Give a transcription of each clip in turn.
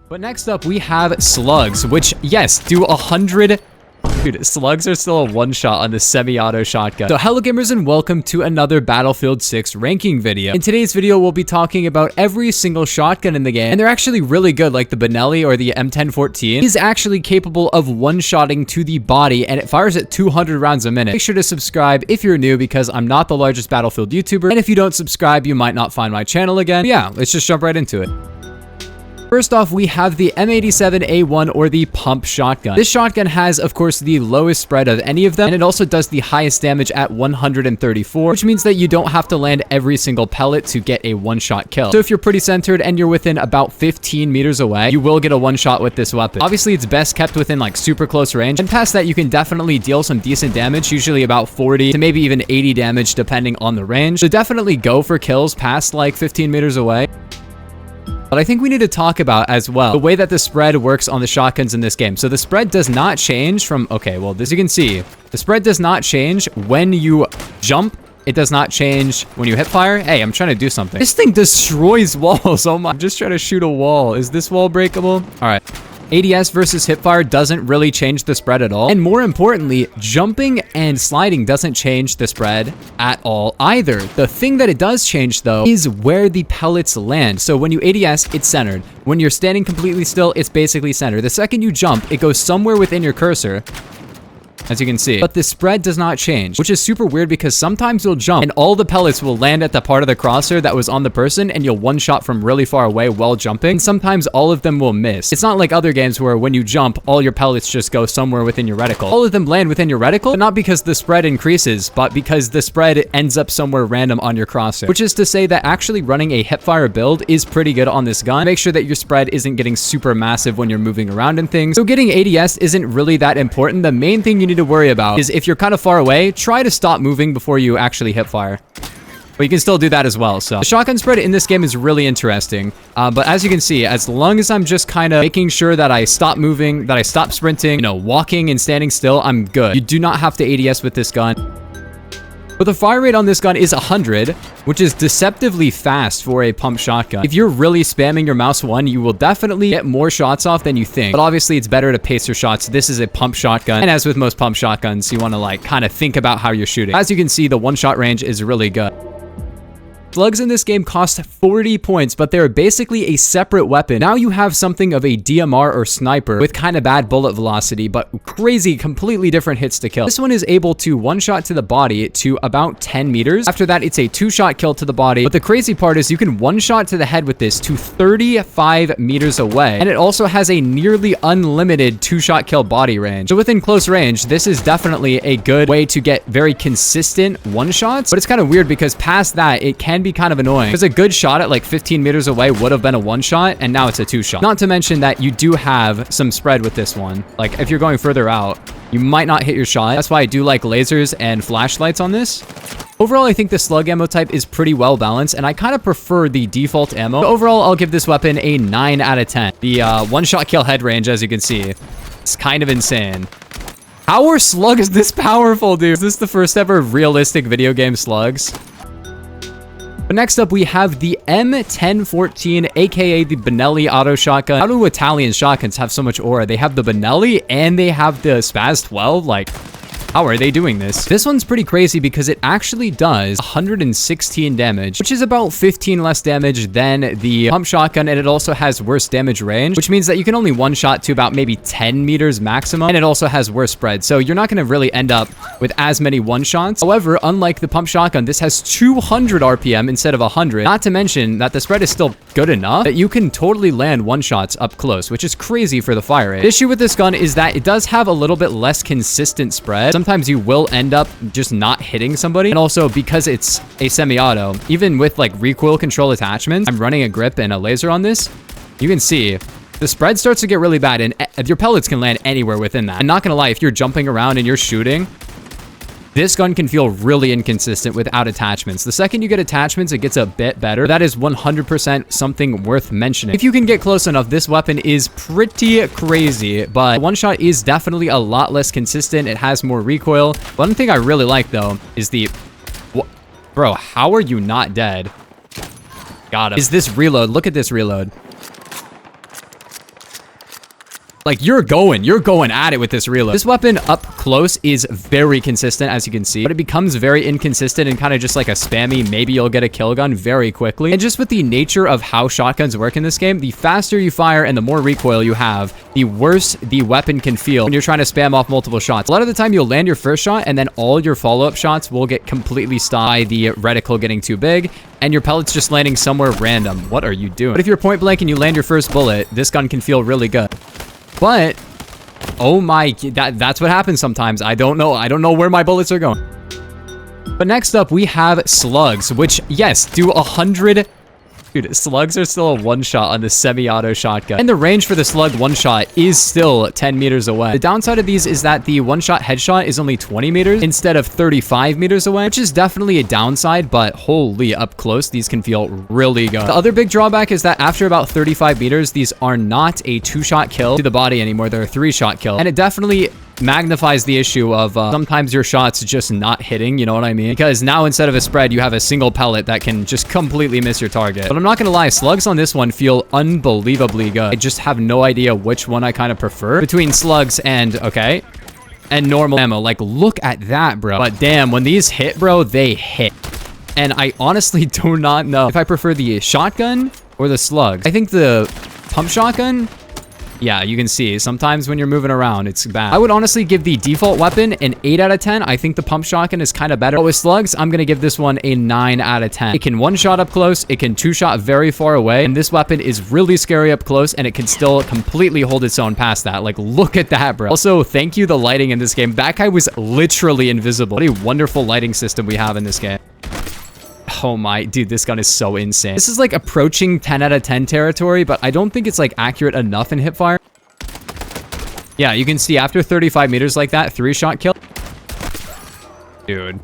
But next up, we have Slugs, which, yes, do 100... Dude, Slugs are still a one-shot on the semi-auto shotgun. So hello gamers and welcome to another Battlefield 6 ranking video. In today's video, we'll be talking about every single shotgun in the game, and they're actually really good, like the Benelli or the M1014 is actually capable of one-shotting to the body, and it fires at 200 rounds a minute. Make sure to subscribe if you're new, because I'm not the largest Battlefield YouTuber, and if you don't subscribe, you might not find my channel again. But yeah, let's just jump right into it. First off, we have the M87A1 or the pump shotgun. This shotgun has, of course, the lowest spread of any of them, and it also does the highest damage at 134, which means that you don't have to land every single pellet to get a one-shot kill. So if you're pretty centered and you're within about 15 meters away, you will get a one-shot with this weapon. Obviously, it's best kept within like super close range, and past that, you can definitely deal some decent damage, usually about 40 to maybe even 80 damage depending on the range. So definitely go for kills past like 15 meters away. But I think we need to talk about as well the way that the spread works on the shotguns in this game. So the spread does not change from, okay, well, as you can see, the spread does not change when you jump. It does not change when you hip fire. Hey, I'm trying to do something. This thing destroys walls. Oh my, I'm just trying to shoot a wall. Is this wall breakable? All right. ADS versus hipfire doesn't really change the spread at all. And more importantly, jumping and sliding doesn't change the spread at all either. The thing that it does change though is where the pellets land. So when you ADS, it's centered. When you're standing completely still, it's basically centered. The second you jump, it goes somewhere within your cursor, as you can see. But the spread does not change, which is super weird because sometimes you'll jump and all the pellets will land at the part of the crosshair that was on the person and you'll one shot from really far away while jumping. And sometimes all of them will miss. It's not like other games where when you jump, all your pellets just go somewhere within your reticle. All of them land within your reticle, but not because the spread increases, but because the spread ends up somewhere random on your crosshair. Which is to say that actually running a hipfire build is pretty good on this gun. Make sure that your spread isn't getting super massive when you're moving around and things. So getting ADS isn't really that important. The main thing you need to worry about is if you're kind of far away, try to stop moving before you actually hip fire. But you can still do that as well. So the shotgun spread in this game is really interesting. But as you can see, as long as I'm just kind of making sure that I stop moving, that I stop sprinting, you know, walking and standing still, I'm good. You do not have to ADS with this gun. But the fire rate on this gun is 100, which is deceptively fast for a pump shotgun. If you're really spamming your mouse 1, you will definitely get more shots off than you think. But obviously, it's better to pace your shots. This is a pump shotgun. And as with most pump shotguns, you want to like kind of think about how you're shooting. As you can see, the one-shot range is really good. Slugs in this game cost 40 points, but they're basically a separate weapon. Now you have something of a DMR or sniper with kind of bad bullet velocity, but crazy, completely different hits to kill. This one is able to one-shot to the body to about 10 meters. After that, it's a two-shot kill to the body. But the crazy part is you can one-shot to the head with this to 35 meters away. And it also has a nearly unlimited two-shot kill body range. So within close range, this is definitely a good way to get very consistent one-shots. But it's kind of weird because past that, it can be kind of annoying because a good shot at like 15 meters away would have been a one shot and now it's a two shot. Not to mention that you do have some spread with this one. Like if you're going further out, you might not hit your shot. That's why I do like lasers and flashlights on this. Overall, I think the slug ammo type is pretty well balanced, and I kind of prefer the default ammo. So overall, I'll give this weapon a 9 out of 10. The one-shot kill head range, as you can see, it's kind of insane. How are slugs this powerful, dude? Is this the first ever realistic video game slugs? But next up, we have the M1014, aka the Benelli auto shotgun. How do Italian shotguns have so much aura? They have the Benelli and they have the Spaz 12. Like, how are they doing this? This one's pretty crazy because it actually does 116 damage, which is about 15 less damage than the pump shotgun, and it also has worse damage range, which means that you can only one-shot to about maybe 10 meters maximum, and it also has worse spread, so you're not going to really end up with as many one-shots. However, unlike the pump shotgun, this has 200 RPM instead of 100, not to mention that the spread is still good enough that you can totally land one-shots up close, which is crazy for the fire rate. The issue with this gun is that it does have a little bit less consistent spread. Sometimes you will end up just not hitting somebody. And also because it's a semi-auto, even with like recoil control attachments, I'm running a grip and a laser on this. You can see the spread starts to get really bad and your pellets can land anywhere within that. I'm not gonna lie, if you're jumping around and you're shooting, this gun can feel really inconsistent without attachments. The second you get attachments, it gets a bit better. That is 100% something worth mentioning. If you can get close enough, this weapon is pretty crazy, but one shot is definitely a lot less consistent. It has more recoil. One thing I really like though is the... Bro, how are you not dead? Got him. Is this reload? Look at this reload. Like, you're going at it with this reload. This weapon up close is very consistent, as you can see, but it becomes very inconsistent and kind of just like a spammy, maybe you'll get a kill gun very quickly. And just with the nature of how shotguns work in this game, the faster you fire and the more recoil you have, the worse the weapon can feel when you're trying to spam off multiple shots. A lot of the time you'll land your first shot and then all your follow-up shots will get completely stopped by the reticle getting too big and your pellets just landing somewhere random. What are you doing? But if you're point blank and you land your first bullet, this gun can feel really good. But, oh my, that's what happens sometimes. I don't know where my bullets are going. But next up, we have Slugs, which, yes, do 100... Dude, Slugs are still a one-shot on the semi-auto shotgun. And the range for the Slug one-shot is still 10 meters away. The downside of these is that the one-shot headshot is only 20 meters instead of 35 meters away, which is definitely a downside, but holy, up close, these can feel really good. The other big drawback is that after about 35 meters, these are not a two-shot kill to the body anymore. They're a three-shot kill. And it definitely magnifies the issue of sometimes your shots just not hitting, you know what I mean? Because now instead of a spread, you have a single pellet that can just completely miss your target. But I'm not gonna lie, Slugs on this one feel unbelievably good. I just have no idea which one I kind of prefer between Slugs and, okay, and normal ammo. Like, look at that, bro. But damn, when these hit, bro, they hit. And I honestly do not know if I prefer the shotgun or the Slugs. I think the pump shotgun, yeah, you can see sometimes when you're moving around, it's bad. I would honestly give the default weapon an 8 out of 10. I think the pump shotgun is kind of better. But with Slugs, I'm going to give this one a 9 out of 10. It can one-shot up close. It can two-shot very far away. And this weapon is really scary up close, and it can still completely hold its own past that. Like, look at that, bro. Also, thank you, the lighting in this game. That guy was literally invisible. What a wonderful lighting system we have in this game. Oh my, dude, this gun is so insane. This is like approaching 10 out of 10 territory, but I don't think it's like accurate enough in hipfire. Yeah, you can see after 35 meters like that, 3-shot kill. Dude.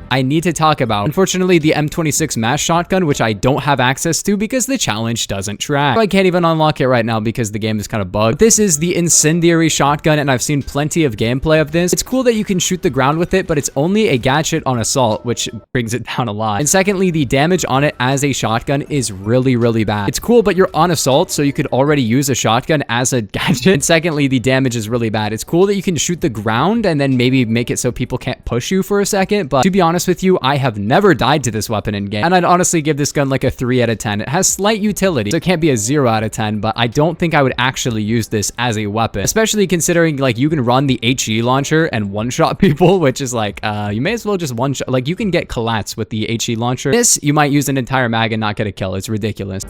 I need to talk about, unfortunately, the M26 mass shotgun, which I don't have access to because the challenge doesn't track. So I can't even unlock it right now because the game is kind of bugged. But this is the incendiary shotgun, and I've seen plenty of gameplay of this. It's cool that you can shoot the ground with it, but it's only a gadget on assault, which brings it down a lot. And secondly, the damage on it as a shotgun is really, really bad. It's cool, but you're on assault, so you could already use a shotgun as a gadget. And secondly, the damage is really bad. It's cool that you can shoot the ground and then maybe make it so people can't push you for a second, but to be honest with you, I have never died to this weapon in game, and I'd honestly give this gun like a 3 out of 10. It has slight utility, so it can't be a 0 out of 10, but I don't think I would actually use this as a weapon, especially considering like you can run the HE launcher and one-shot people, which is like, you may as well just one-shot, like you can get collats with the HE launcher. This, you might use an entire mag and not get a kill. It's ridiculous.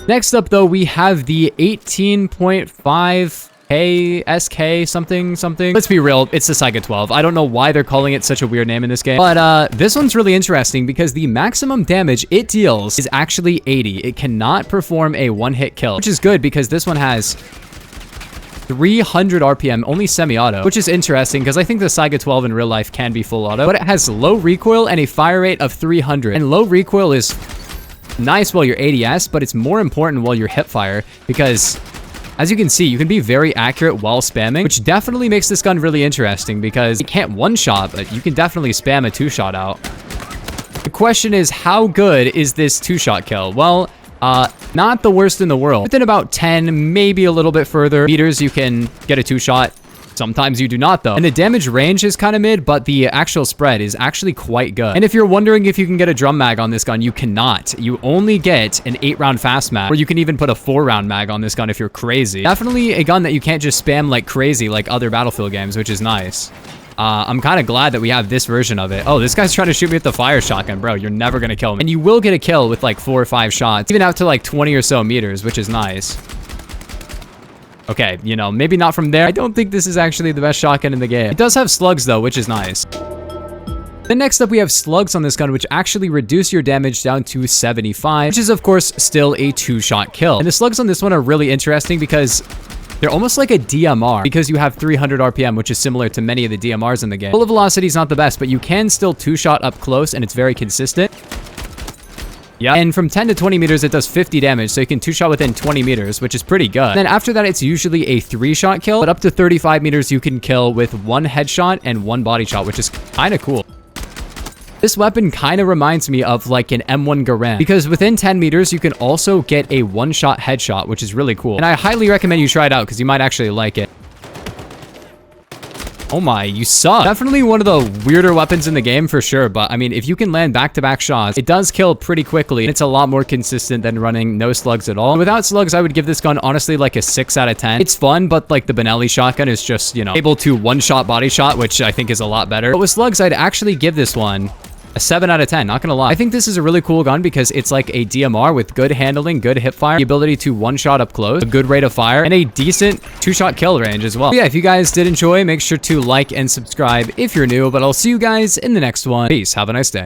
Next up though, we have the 18.5KS-K something. Let's be real, it's the Saiga 12. I don't know why they're calling it such a weird name in this game, but this one's really interesting because the maximum damage it deals is actually 80. It cannot perform a one-hit kill, which is good because this one has 300 RPM, only semi-auto, which is interesting because I think the Saiga 12 in real life can be full auto, but it has low recoil and a fire rate of 300. And low recoil is nice while you're ADS, but it's more important while you're hipfire because, as you can see, you can be very accurate while spamming, which definitely makes this gun really interesting because you can't one-shot, but you can definitely spam a 2-shot out. The question is, how good is this 2-shot kill? Well, not the worst in the world. Within about 10, maybe a little bit further meters, you can get a 2-shot. Sometimes you do not, though. And the damage range is kind of mid, but the actual spread is actually quite good. And if you're wondering if you can get a drum mag on this gun, you cannot. You only get an 8-round fast mag, or you can even put a 4-round mag on this gun if you're crazy. Definitely a gun that you can't just spam like crazy like other Battlefield games, which is nice. I'm kind of glad that we have this version of it. Oh, this guy's trying to shoot me with the fire shotgun, bro. You're never going to kill me. And you will get a kill with like 4 or 5 shots, even out to like 20 or so meters, which is nice. Okay, you know, maybe not from there. I don't think this is actually the best shotgun in the game. It does have slugs, though, which is nice. Then next up, we have slugs on this gun, which actually reduce your damage down to 75, which is, of course, still a 2-shot kill. And the slugs on this one are really interesting because they're almost like a DMR because you have 300 RPM, which is similar to many of the DMRs in the game. Bullet velocity is not the best, but you can still 2-shot up close, and it's very consistent. Yeah, and from 10 to 20 meters, it does 50 damage, so you can 2-shot within 20 meters, which is pretty good. Then after that, it's usually a 3-shot kill, but up to 35 meters, you can kill with 1 headshot and 1 body shot, which is kind of cool. This weapon kind of reminds me of like an M1 Garand, because within 10 meters, you can also get a one-shot headshot, which is really cool. And I highly recommend you try it out because you might actually like it. Oh my, you suck. Definitely one of the weirder weapons in the game for sure, but I mean, if you can land back-to-back shots, it does kill pretty quickly, and it's a lot more consistent than running no slugs at all. And without slugs, I would give this gun honestly like a 6 out of 10. It's fun, but like the Benelli shotgun is just, you know, able to one-shot body shot, which I think is a lot better. But with slugs, I'd actually give this one a 7 out of 10, not gonna lie. I think this is a really cool gun because it's like a DMR with good handling, good hip fire, the ability to one-shot up close, a good rate of fire, and a decent 2-shot kill range as well. But yeah, if you guys did enjoy, make sure to like and subscribe if you're new, but I'll see you guys in the next one. Peace, have a nice day.